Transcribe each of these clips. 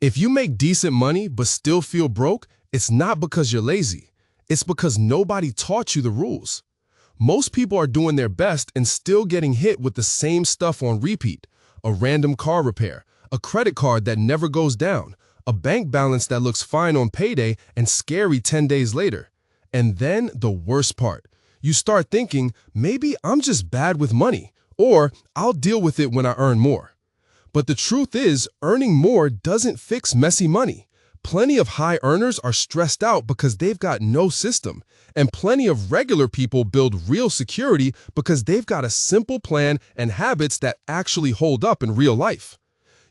If you make decent money but still feel broke, it's not because you're lazy. It's because nobody taught you the rules. Most people are doing their best and still getting hit with the same stuff on repeat. A random car repair, a credit card that never goes down, a bank balance that looks fine on payday and scary 10 days later. And then the worst part. You start thinking, maybe I'm just bad with money, or I'll deal with it when I earn more. But the truth is, earning more doesn't fix messy money. Plenty of high earners are stressed out because they've got no system, and plenty of regular people build real security because they've got a simple plan and habits that actually hold up in real life.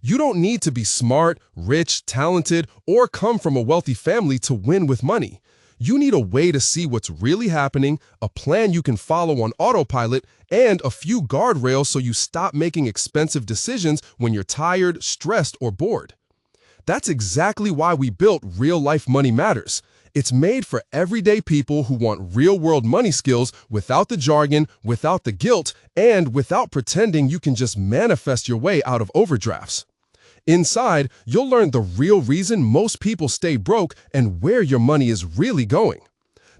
You don't need to be smart, rich, talented, or come from a wealthy family to win with money. You need a way to see what's really happening, a plan you can follow on autopilot, and a few guardrails so you stop making expensive decisions when you're tired, stressed, or bored. That's exactly why we built Real Life Money Matters. It's made for everyday people who want real-world money skills without the jargon, without the guilt, and without pretending you can just manifest your way out of overdrafts. Inside, you'll learn the real reason most people stay broke and where your money is really going.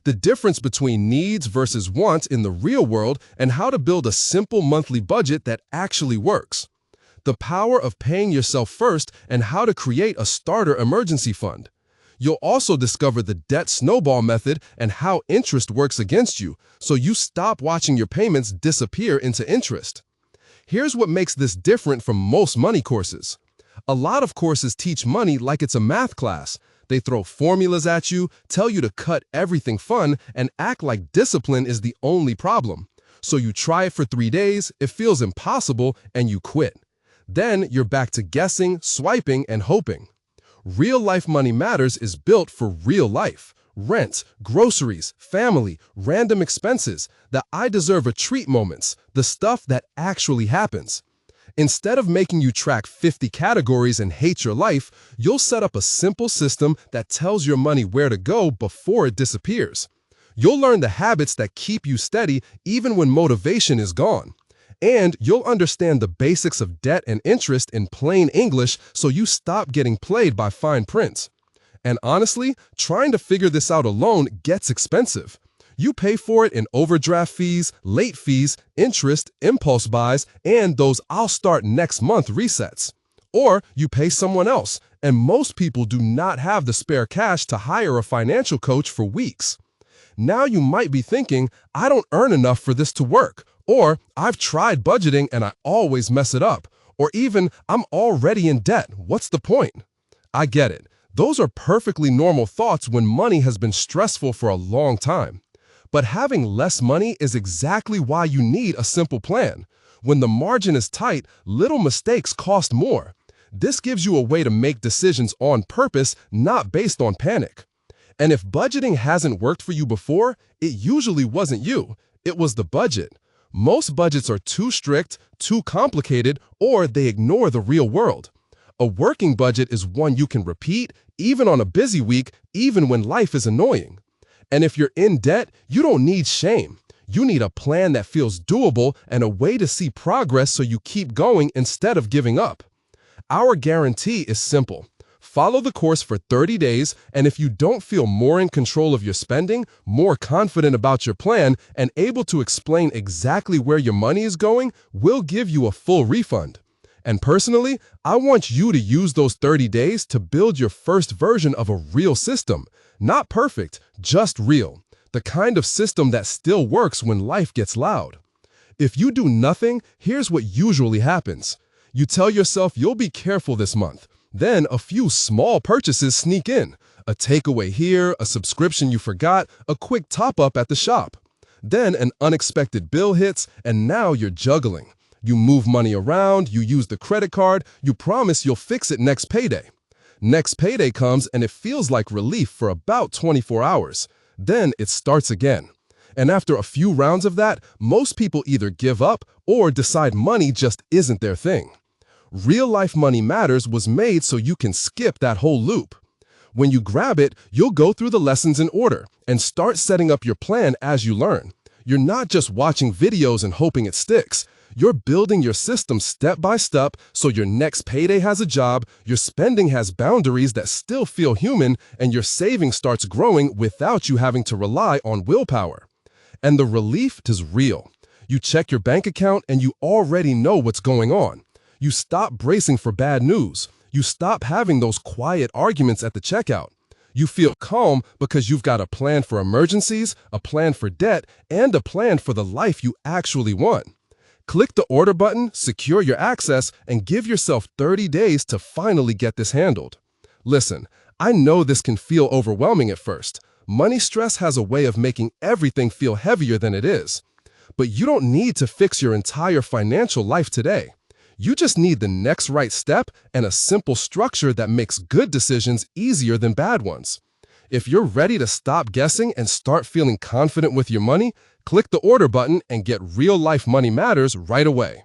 The difference between needs versus wants in the real world and how to build a simple monthly budget that actually works. The power of paying yourself first and how to create a starter emergency fund. You'll also discover the debt snowball method and how interest works against you, so you stop watching your payments disappear into interest. Here's what makes this different from most money courses. A lot of courses teach money like it's a math class. They throw formulas at you, tell you to cut everything fun, and act like discipline is the only problem. So you try it for 3 days, it feels impossible, and you quit. Then you're back to guessing, swiping, and hoping. Real Life Money Matters is built for real life. Rent, groceries, family, random expenses, the I deserve a treat moments, the stuff that actually happens. Instead of making you track 50 categories and hate your life, you'll set up a simple system that tells your money where to go before it disappears. You'll learn the habits that keep you steady even when motivation is gone. And you'll understand the basics of debt and interest in plain English so you stop getting played by fine print. And honestly, trying to figure this out alone gets expensive. You pay for it in overdraft fees, late fees, interest, impulse buys, and those I'll start next month resets. Or you pay someone else, and most people do not have the spare cash to hire a financial coach for weeks. Now you might be thinking, I don't earn enough for this to work, or I've tried budgeting and I always mess it up, or even I'm already in debt, what's the point? I get it. Those are perfectly normal thoughts when money has been stressful for a long time. But having less money is exactly why you need a simple plan. When the margin is tight, little mistakes cost more. This gives you a way to make decisions on purpose, not based on panic. And if budgeting hasn't worked for you before, it usually wasn't you. It was the budget. Most budgets are too strict, too complicated, or they ignore the real world. A working budget is one you can repeat, even on a busy week, even when life is annoying. And if you're in debt, you don't need shame. You need a plan that feels doable and a way to see progress so you keep going instead of giving up. Our guarantee is simple. Follow the course for 30 days, and if you don't feel more in control of your spending, more confident about your plan, and able to explain exactly where your money is going, we'll give you a full refund. And personally, I want you to use those 30 days to build your first version of a real system. Not perfect, just real. The kind of system that still works when life gets loud. If you do nothing, here's what usually happens. You tell yourself you'll be careful this month. Then a few small purchases sneak in. A takeaway here, a subscription you forgot, a quick top-up at the shop. Then an unexpected bill hits, and now you're juggling. You move money around, you use the credit card, you promise you'll fix it next payday. Next payday comes and it feels like relief for about 24 hours. Then it starts again. And after a few rounds of that, most people either give up or decide money just isn't their thing. Real Life Money Matters was made so you can skip that whole loop. When you grab it, you'll go through the lessons in order and start setting up your plan as you learn. You're not just watching videos and hoping it sticks. You're building your system step by step so your next payday has a job, your spending has boundaries that still feel human, and your saving starts growing without you having to rely on willpower. And the relief is real. You check your bank account and you already know what's going on. You stop bracing for bad news. You stop having those quiet arguments at the checkout. You feel calm because you've got a plan for emergencies, a plan for debt, and a plan for the life you actually want. Click the order button, secure your access, and give yourself 30 days to finally get this handled. Listen, I know this can feel overwhelming at first. Money stress has a way of making everything feel heavier than it is. But you don't need to fix your entire financial life today. You just need the next right step and a simple structure that makes good decisions easier than bad ones. If you're ready to stop guessing and start feeling confident with your money, click the order button and get real-life money matters right away.